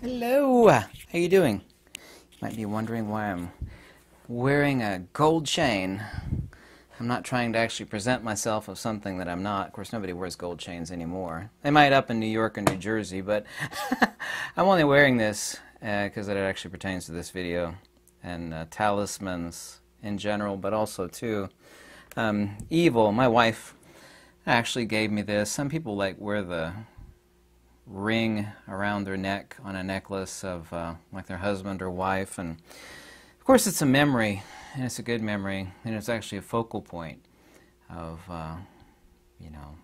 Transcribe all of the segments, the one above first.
Hello, how you doing? You might be wondering why I'm wearing a gold chain. I'm not trying to actually present myself as something that I'm not. Of course, nobody wears gold chains anymore. They might up in New York or New Jersey, but I'm only wearing this because it actually pertains to this video and talismans in general, but also too evil. My wife actually gave me this. Some people like wear the ring around their neck on a necklace of like their husband or wife, and of course it's a memory, and it's a good memory, and it's actually a focal point of you know,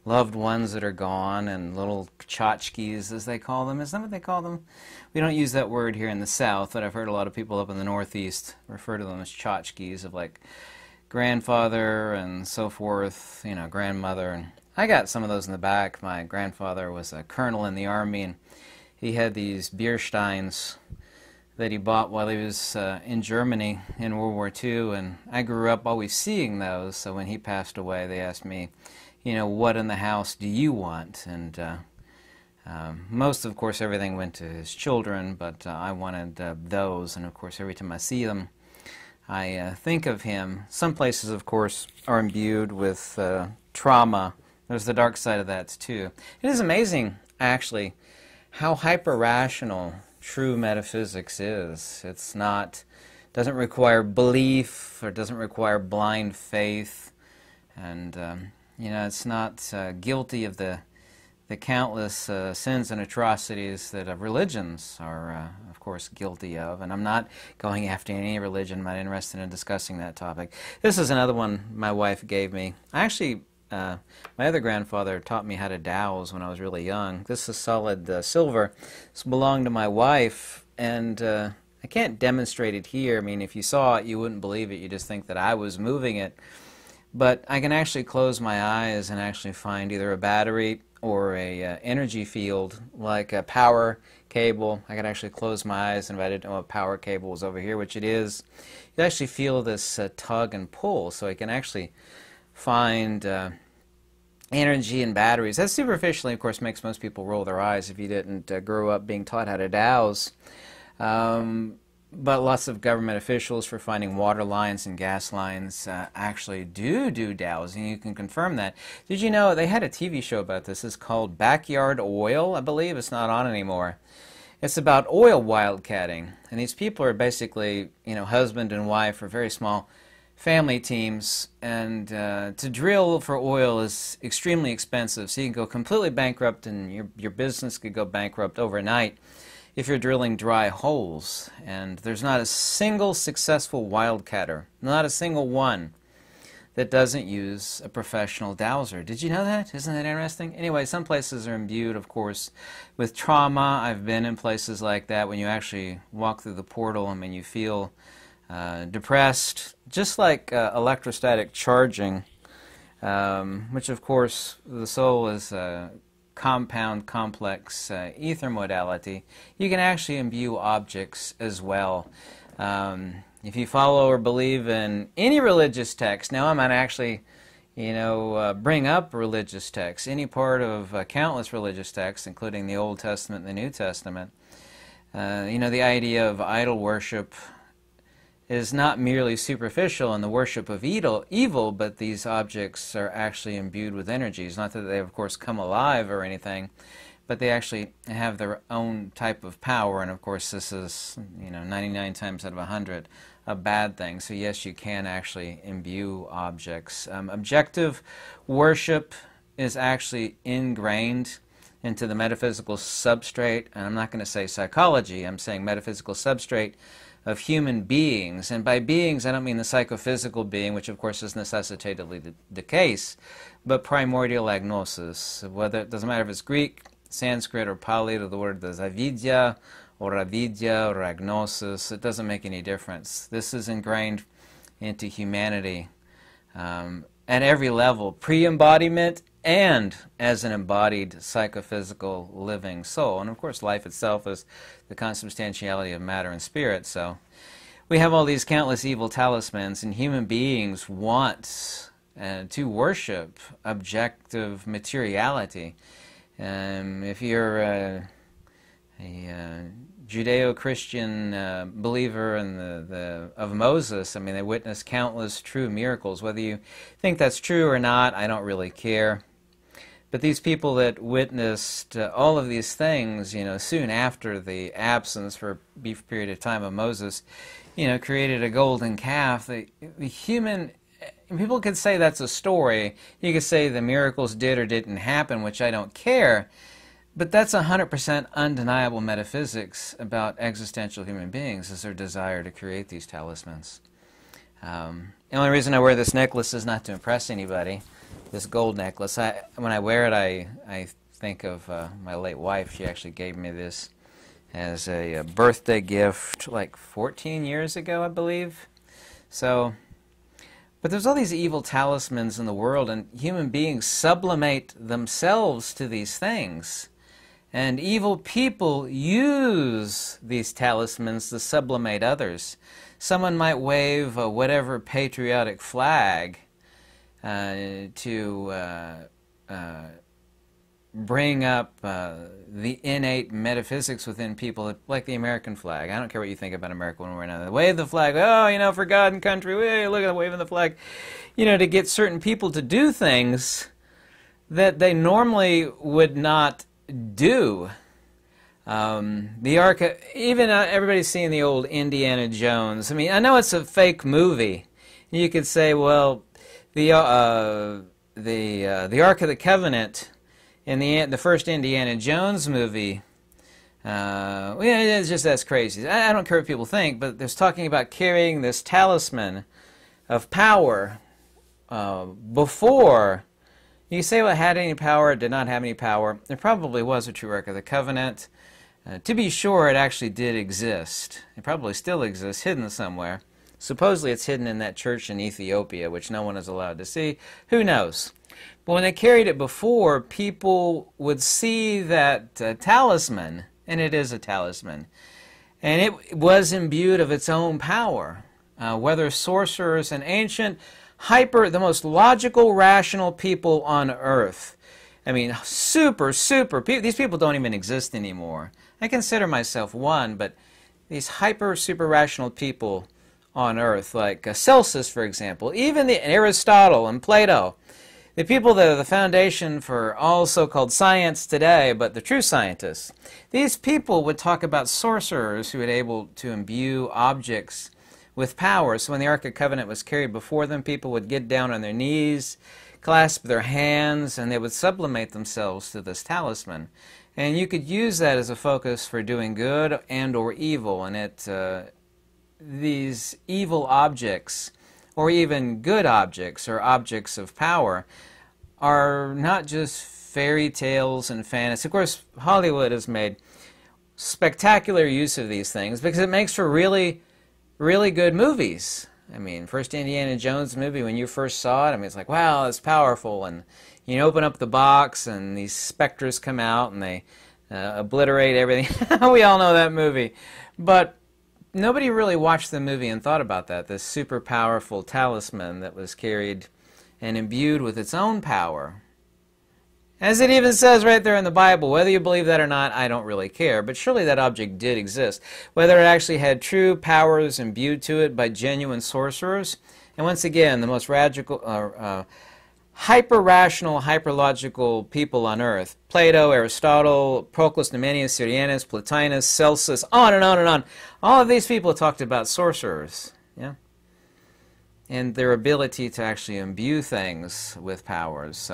loved ones that are gone, and little tchotchkes as they call them. Is that what they call them? We don't use that word here in the South, but I've heard a lot of people up in the Northeast refer to them as tchotchkes, of like grandfather and so forth, you know, grandmother. And I got some of those in the back. My grandfather was a colonel in the Army, and he had these beer steins that he bought while he was in Germany in World War II, and I grew up always seeing those. So when he passed away, they asked me, you know, what in the house do you want? And most, of course, everything went to his children, but I wanted those, and of course, every time I see them, I think of him. Some places, of course, are imbued with trauma. There's the dark side of that, too. It is amazing, actually, how hyper-rational true metaphysics is. It's not, doesn't require belief, or doesn't require blind faith, and, you know, it's not guilty of the countless sins and atrocities that religions are, of course, guilty of. And I'm not going after any religion. I'm not interested in discussing that topic. This is another one my wife gave me. Actually, my other grandfather taught me how to dowse when I was really young. This is solid silver. This belonged to my wife, and I can't demonstrate it here. I mean, if you saw it, you wouldn't believe it. You just think that I was moving it. But I can actually close my eyes and actually find either a battery or a energy field, like a power cable. I could actually close my eyes, and if I didn't know a power cable was over here, which it is, you actually feel this tug and pull. So I can actually find energy and batteries. That superficially, of course, makes most people roll their eyes if you didn't grow up being taught how to dowse. But lots of government officials for finding water lines and gas lines actually do dowsing. You can confirm that. Did you know they had a TV show about this? It's called Backyard Oil, I believe. It's not on anymore. It's about oil wildcatting. And these people are basically, you know, husband and wife or very small family teams. And to drill for oil is extremely expensive. So you can go completely bankrupt, and your business could go bankrupt overnight if you're drilling dry holes. And there's not a single successful wildcatter, not a single one, that doesn't use a professional dowser. Did you know that? Isn't that interesting? Anyway, some places are imbued, of course, with trauma. I've been in places like that when you actually walk through the portal. I mean, you feel depressed, just like electrostatic charging, which, of course, the soul is compound, complex ether modality. You can actually imbue objects as well. If you follow or believe in any religious text, now I'm not actually, you know, bring up religious texts, any part of countless religious texts, including the Old Testament and the New Testament. You know, the idea of idol worship is not merely superficial in the worship of evil, but these objects are actually imbued with energies. Not that they, of course, come alive or anything, but they actually have their own type of power. And, of course, this is, you know, 99 times out of 100 a bad thing. So, yes, you can actually imbue objects. Objective worship is actually ingrained into the metaphysical substrate, and I'm not going to say psychology, I'm saying metaphysical substrate of human beings. And by beings, I don't mean the psychophysical being, which of course is necessitatedly the case, but primordial agnosis. Whether it doesn't matter if it's Greek, Sanskrit, or Pali, or the word is avidya, or avidya, or agnosis, it doesn't make any difference. This is ingrained into humanity at every level, pre-embodiment and as an embodied psychophysical living soul. And of course, life itself is the consubstantiality of matter and spirit. So we have all these countless evil talismans, and human beings want to worship objective materiality. If you're Judeo-Christian believer in of Moses. I mean, they witnessed countless true miracles. Whether you think that's true or not, I don't really care. But these people that witnessed all of these things, soon after the absence for a brief period of time of Moses, created a golden calf. The human, people could say that's a story. You could say the miracles did or didn't happen, which I don't care. But that's 100% undeniable metaphysics about existential human beings, is their desire to create these talismans. The only reason I wear this necklace is not to impress anybody. This gold necklace. When I wear it, I think of my late wife. She actually gave me this as a birthday gift like 14 years ago, I believe. But there's all these evil talismans in the world, and human beings sublimate themselves to these things. And evil people use these talismans to sublimate others. Someone might wave whatever patriotic flag to bring up the innate metaphysics within people, like the American flag. I don't care what you think about America one way or another. Wave the flag, for God and country, hey, look at the waving the flag. To get certain people to do things that they normally would not do. The Ark, even everybody's seen the old Indiana Jones. I mean, I know it's a fake movie. You could say, well, the Ark of the Covenant in the first Indiana Jones movie, it's just that's crazy. I don't care what people think, but there's talking about carrying this talisman of power before. You say, well, it had any power, it did not have any power. There probably was a true Ark of the Covenant. To be sure, it actually did exist. It probably still exists, hidden somewhere. Supposedly it's hidden in that church in Ethiopia, which no one is allowed to see. Who knows? But when they carried it before, people would see that talisman, and it is a talisman, and it was imbued of its own power. Whether sorcerers and ancient, the most logical, rational people on earth. I mean, these people don't even exist anymore. I consider myself one, but these super rational people on earth, like Celsus, for example, even Aristotle and Plato, the people that are the foundation for all so-called science today, but the true scientists, these people would talk about sorcerers who were able to imbue objects with power. So when the Ark of the Covenant was carried before them, people would get down on their knees, clasp their hands, and they would sublimate themselves to this talisman. And you could use that as a focus for doing good and or evil. And these evil objects, or even good objects, or objects of power, are not just fairy tales and fantasy. Of course, Hollywood has made spectacular use of these things because it makes for really good movies. I mean, first Indiana Jones movie, when you first saw it, I mean, it's like, wow, it's powerful. And you open up the box, and these specters come out, and they obliterate everything. We all know that movie. But nobody really watched the movie and thought about that, this super powerful talisman that was carried and imbued with its own power. As it even says right there in the Bible, whether you believe that or not, I don't really care. But surely that object did exist. Whether it actually had true powers imbued to it by genuine sorcerers. And once again, the most radical, hyper-rational, hyper-logical people on earth. Plato, Aristotle, Proclus, Numenius, Syrianus, Plotinus, Celsus, on and on and on. All of these people talked about sorcerers. Yeah? And their ability to actually imbue things with powers.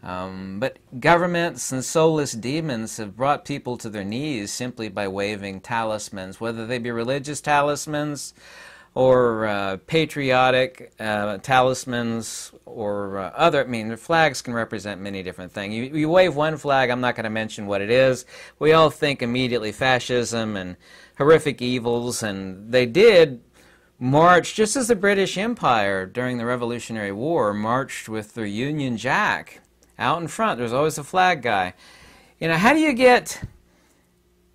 But governments and soulless demons have brought people to their knees simply by waving talismans, whether they be religious talismans or patriotic talismans or other. I mean, the flags can represent many different things. You wave one flag, I'm not going to mention what it is. We all think immediately fascism and horrific evils, and they did march, just as the British Empire during the Revolutionary War marched with their Union Jack. Out in front, there's always a flag guy. How do you get,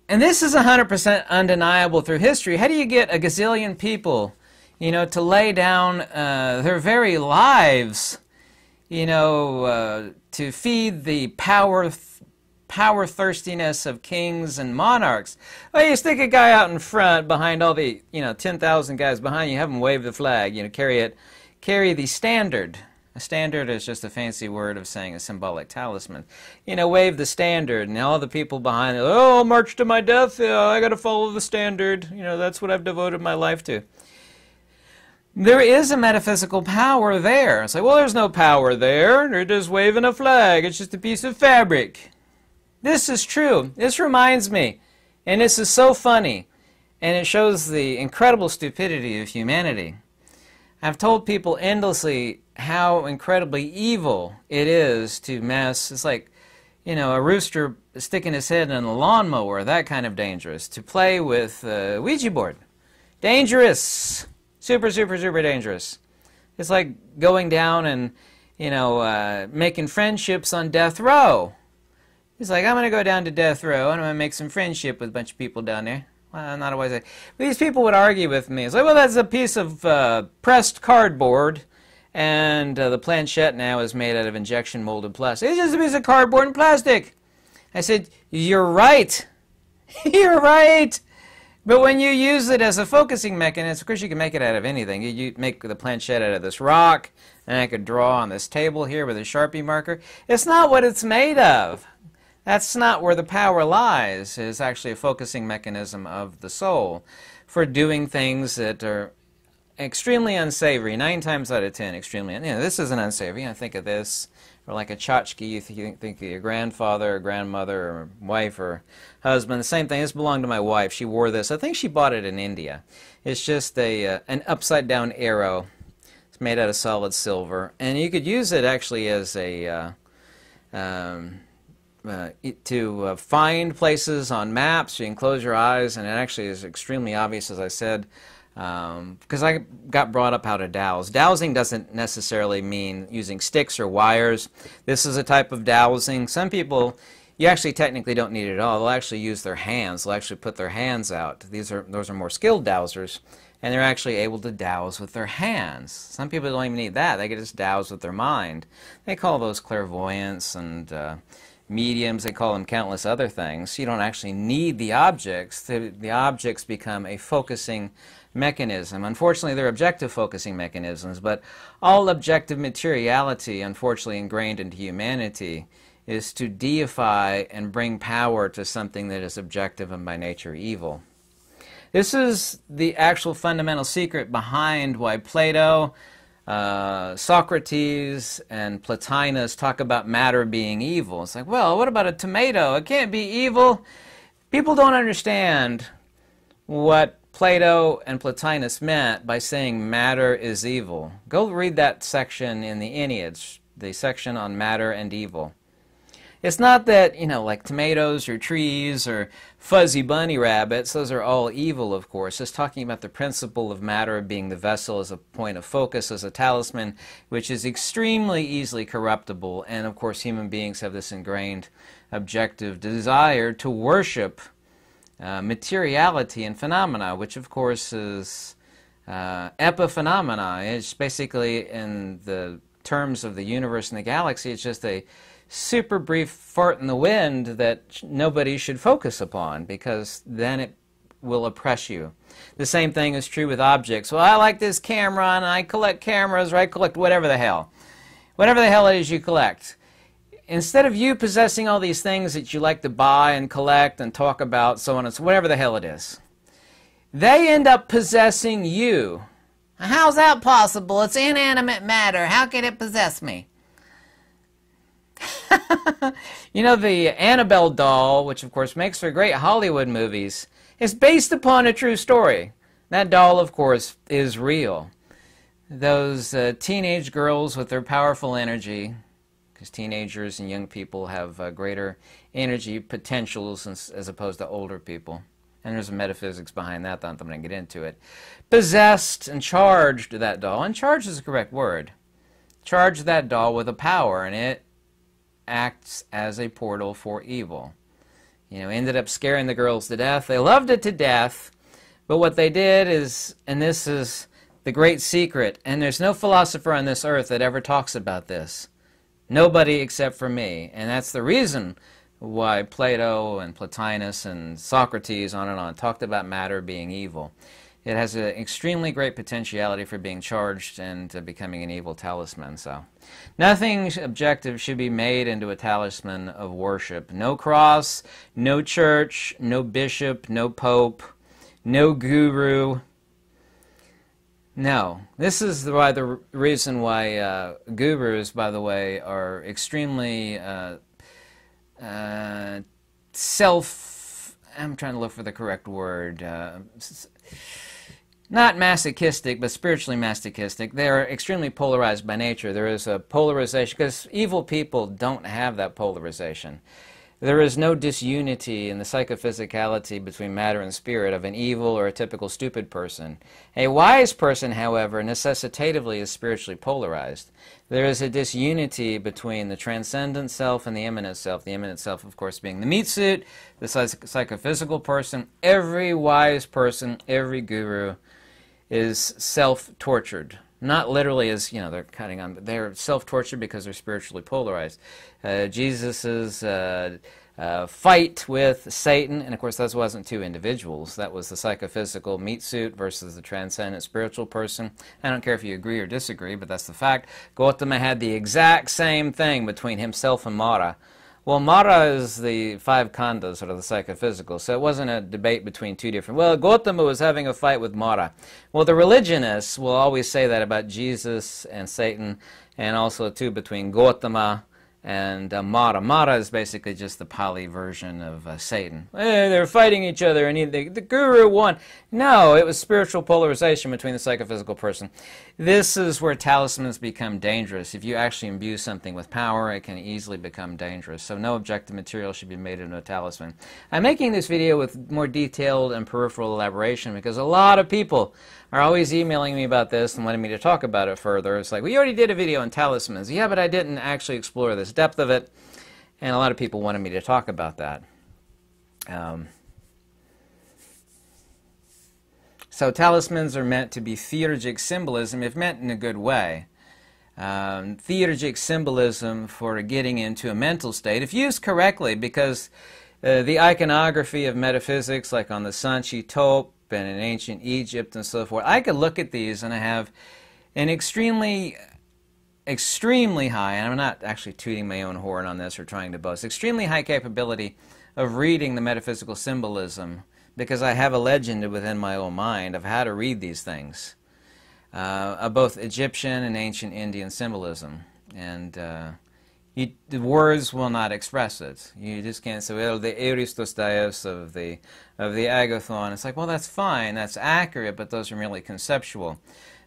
and this is 100% undeniable through history, how do you get a gazillion people, to lay down their very lives, to feed the power thirstiness of kings and monarchs. Well, you stick a guy out in front behind all the, 10,000 guys behind you, have them wave the flag, carry the standard. A standard is just a fancy word of saying a symbolic talisman. Wave the standard, and all the people behind it, oh, I'll march to my death, I got to follow the standard. That's what I've devoted my life to. There is a metaphysical power there. It's like, well, there's no power there. They're just waving a flag. It's just a piece of fabric. This is true. This reminds me, and this is so funny, and it shows the incredible stupidity of humanity. I've told people endlessly how incredibly evil it is to mess. It's like, a rooster sticking his head in a lawnmower, that kind of dangerous. To play with a Ouija board. Dangerous. Super, super, super dangerous. It's like going down and, making friendships on death row. He's like, I'm going to go down to death row and I'm going to make some friendship with a bunch of people down there. Well, not always. These people would argue with me. It's like, well, that's a piece of pressed cardboard, and the planchette now is made out of injection molded plastic. It's just a piece of cardboard and plastic. I said, you're right. You're right. But when you use it as a focusing mechanism, of course you can make it out of anything. You make the planchette out of this rock, and I could draw on this table here with a Sharpie marker. It's not what it's made of. That's not where the power lies. It's actually a focusing mechanism of the soul for doing things that are extremely unsavory. 9 times out of 10, extremely. This isn't unsavory. Think of this, or like a tchotchke. You think of your grandfather or grandmother or wife or husband. The same thing. This belonged to my wife. She wore this. I think she bought it in India. It's just an upside down arrow. It's made out of solid silver, and you could use it actually as a to find places on maps. You can close your eyes, and it actually is extremely obvious, as I said, because I got brought up how to dowse. Dowsing doesn't necessarily mean using sticks or wires. This is a type of dowsing. Some people, you actually technically don't need it at all. They'll actually use their hands. They'll actually put their hands out. Those are more skilled dowsers, and they're actually able to dowse with their hands. Some people don't even need that. They can just dowse with their mind. They call those clairvoyance and mediums. They call them countless other things. You don't actually need the objects. The objects become a focusing mechanism. Unfortunately, they're objective focusing mechanisms, but all objective materiality, unfortunately ingrained into humanity, is to deify and bring power to something that is objective and by nature evil. This is the actual fundamental secret behind why Plato, Socrates and Plotinus talk about matter being evil. It's like, well, what about a tomato? It can't be evil. People don't understand what Plato and Plotinus meant by saying matter is evil. Go read that section in the Enneads, the section on matter and evil. It's not that, like tomatoes or trees or fuzzy bunny rabbits, those are all evil, of course. It's talking about the principle of matter being the vessel as a point of focus, as a talisman, which is extremely easily corruptible. And, of course, human beings have this ingrained objective desire to worship materiality and phenomena, which, of course, is epiphenomena. It's basically, in the terms of the universe and the galaxy, it's just a super brief fart in the wind that nobody should focus upon, because then it will oppress you. The same thing is true with objects. Well, I like this camera, and I collect cameras, or I collect whatever the hell. Whatever the hell it is you collect. Instead of you possessing all these things that you like to buy and collect and talk about, so on and so, whatever the hell it is, they end up possessing you. How's that possible? It's inanimate matter. How can it possess me? The Annabelle doll, which of course makes for great Hollywood movies, is based upon a true story. That doll, of course, is real. Those teenage girls with their powerful energy, because teenagers and young people have greater energy potentials as opposed to older people. And there's a metaphysics behind that, I'm going to get into it. Possessed and charged that doll, and charged is the correct word. Charged that doll with a power, and it acts as a portal for evil. Ended up scaring the girls to death. They loved it to death, but what they did is, and this is the great secret, and there's no philosopher on this earth that ever talks about this. Nobody except for me. And that's the reason why Plato and Plotinus and Socrates, on and on, talked about matter being evil. It has an extremely great potentiality for being charged and becoming an evil talisman. So, nothing objective should be made into a talisman of worship. No cross, no church, no bishop, no pope, no guru. No. This is the reason why gurus, by the way, are extremely I'm trying to look for the correct word. Not masochistic, but spiritually masochistic. They are extremely polarized by nature. There is a polarization, because evil people don't have that polarization. There is no disunity in the psychophysicality between matter and spirit of an evil or a typical stupid person. A wise person, however, necessitatively is spiritually polarized. There is a disunity between the transcendent self and the immanent self. The immanent self, of course, being the meat suit, the psychophysical person. Every wise person, every guru is self-tortured. Not literally as, they're cutting on, but they're self-tortured because they're spiritually polarized. Jesus's fight with Satan, and of course that wasn't two individuals. That was the psychophysical meat suit versus the transcendent spiritual person. I don't care if you agree or disagree, but that's the fact. Gautama had the exact same thing between himself and Mara. Well, Mara is the five khandhas, or the psychophysical, so it wasn't a debate between two different... Well, Gautama was having a fight with Mara. Well, the religionists will always say that about Jesus and Satan, and also, too, between Gautama and Mara. Mara is basically just the Pali version of Satan. They're fighting each other, and the guru won. No, it was spiritual polarization between the psychophysical person. This is where talismans become dangerous. If you actually imbue something with power, it can easily become dangerous. So no objective material should be made into a talisman. I'm making this video with more detailed and peripheral elaboration because a lot of people are always emailing me about this and wanting me to talk about it further. It's like, we already did a video on talismans. Yeah, but I didn't actually explore this depth of it, and a lot of people wanted me to talk about that. So talismans are meant to be theurgic symbolism, if meant in a good way. Theurgic symbolism for getting into a mental state, if used correctly, because the iconography of metaphysics, like on the Sanchi Top and in ancient Egypt and so forth, I could look at these and I have an extremely high, and I'm not actually tooting my own horn on this or trying to boast, extremely high capability of reading the metaphysical symbolism, because I have a legend within my own mind of how to read these things, of both Egyptian and ancient Indian symbolism. And the words will not express it. You just can't say, well, the Aristos Dios of the Agathon. It's like, well, that's fine, that's accurate, but those are merely conceptual.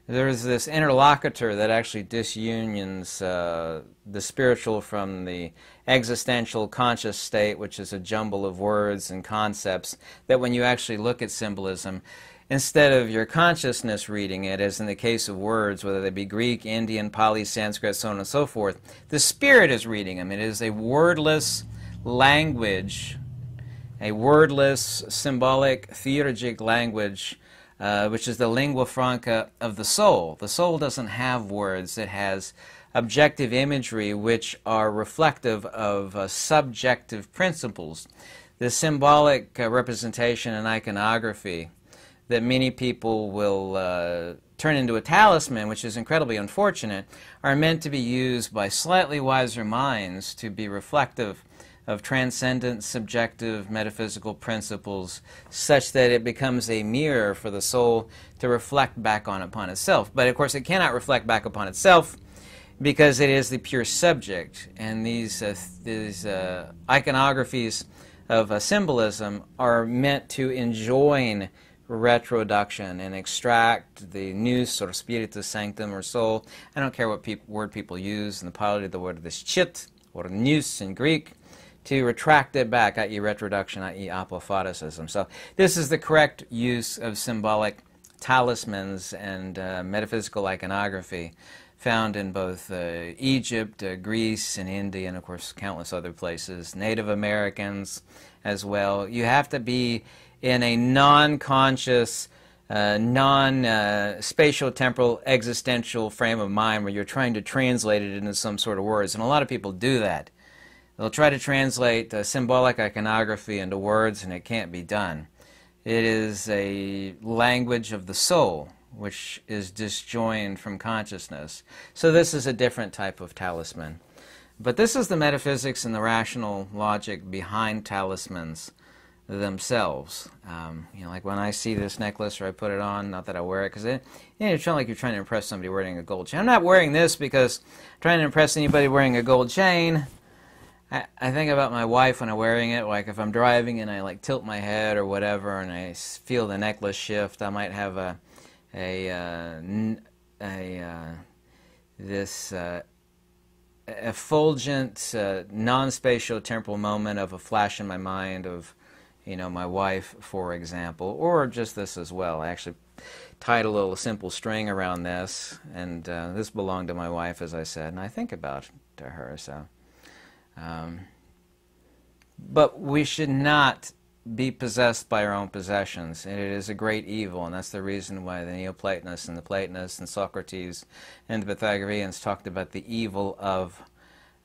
There's this interlocutor that actually disunions the spiritual from the existential conscious state, which is a jumble of words and concepts, that when you actually look at symbolism, instead of your consciousness reading it, as in the case of words, whether they be Greek, Indian, Pali, Sanskrit, so on and so forth, the spirit is reading them. It is a wordless language, a wordless, symbolic, theurgic language, which is the lingua franca of the soul. The soul doesn't have words. It has objective imagery which are reflective of subjective principles. The symbolic representation and iconography that many people will turn into a talisman, which is incredibly unfortunate, are meant to be used by slightly wiser minds to be reflective of transcendent, subjective, metaphysical principles, such that it becomes a mirror for the soul to reflect back on upon itself. But of course it cannot reflect back upon itself because it is the pure subject, and these iconographies of symbolism are meant to enjoin retroduction and extract the nous or spiritus sanctum or soul. I don't care what word people use. In the Pali, the word is chit or nous in Greek, to retract it back, i.e. retroduction, i.e. apophaticism. So this is the correct use of symbolic talismans and metaphysical iconography found in both Egypt, Greece, and India, and of course countless other places. Native Americans as well. You have to be in a non-conscious, non-spatial, temporal, existential frame of mind where you're trying to translate it into some sort of words. And a lot of people do that. They'll try to translate symbolic iconography into words, and it can't be done. It is a language of the soul, which is disjoined from consciousness. So this is a different type of talisman. But this is the metaphysics and the rational logic behind talismans themselves. Like when I see this necklace or I put it on, not that I wear it, because it's not like you're trying to impress somebody wearing a gold chain. I'm not wearing this because I'm trying to impress anybody wearing a gold chain. I think about my wife when I'm wearing it, like if I'm driving and I like tilt my head or whatever and I feel the necklace shift, I might have this effulgent, non-spatial temporal moment of a flash in my mind of, my wife, for example, or just this as well. I actually tied a little simple string around this, and this belonged to my wife, as I said, and I think about her, so. But we should not be possessed by our own possessions. It is a great evil, and that's the reason why the Neoplatonists and the Platonists and Socrates and the Pythagoreans talked about the evil of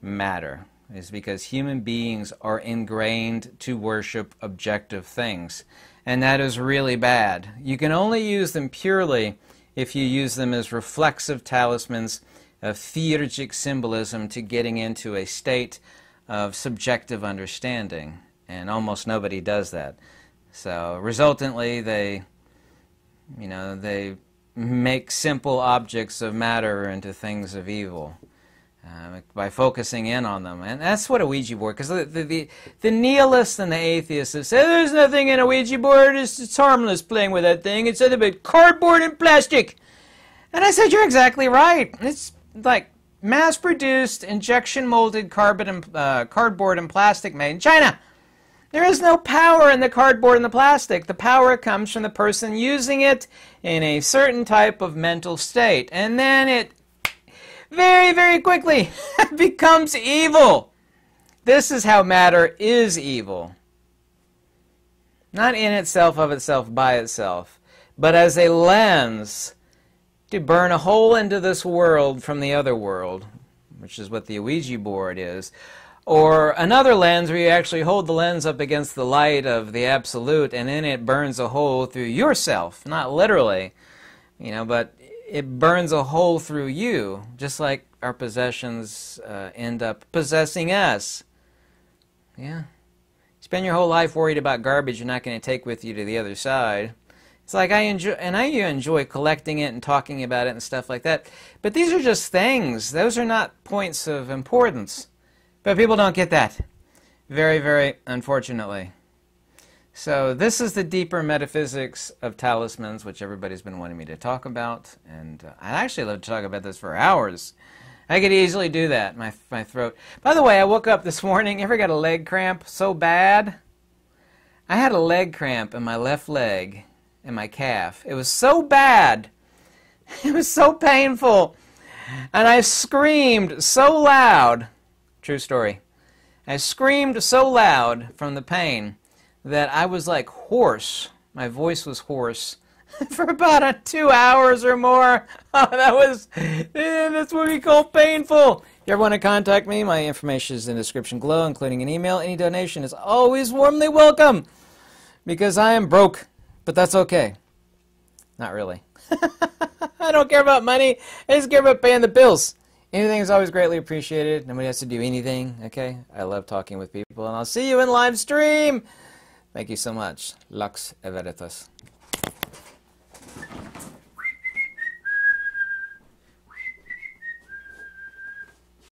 matter. Is because human beings are ingrained to worship objective things, and that is really bad. You can only use them purely if you use them as reflexive talismans of theurgic symbolism to getting into a state of subjective understanding, and almost nobody does that. So resultantly they make simple objects of matter into things of evil by focusing in on them. And that's what a Ouija board, because the nihilists and the atheists have said there's nothing in a Ouija board, it's harmless playing with that thing, it's nothing but cardboard and plastic. And I said, you're exactly right. It's like mass-produced, injection-molded cardboard and plastic made in China. There is no power in the cardboard and the plastic. The power comes from the person using it in a certain type of mental state. And then it very, very quickly becomes evil. This is how matter is evil. Not in itself, of itself, by itself, but as a lens to burn a hole into this world from the other world, which is what the Ouija board is, or another lens where you actually hold the lens up against the light of the absolute, and in it burns a hole through yourself, not literally, but it burns a hole through you, just like our possessions end up possessing us. Yeah. Spend your whole life worried about garbage you're not going to take with you to the other side. It's like I enjoy collecting it and talking about it and stuff like that. But these are just things. Those are not points of importance. But people don't get that. Very, very unfortunately. So this is the deeper metaphysics of talismans, which everybody's been wanting me to talk about. And I actually love to talk about this for hours. I could easily do that, my throat. By the way, I woke up this morning. Ever got a leg cramp so bad? I had a leg cramp in my left leg. In my calf. It was so bad. It was so painful. And I screamed so loud. True story. I screamed so loud from the pain that I was like hoarse. My voice was hoarse for about 2 hours or more. Oh, that's what we call painful. If you ever want to contact me, my information is in the description below, including an email. Any donation is always warmly welcome because I am broke. But that's okay. Not really. I don't care about money. I just care about paying the bills. Anything is always greatly appreciated. Nobody has to do anything, okay? I love talking with people, and I'll see you in live stream. Thank you so much. Lux Evertas.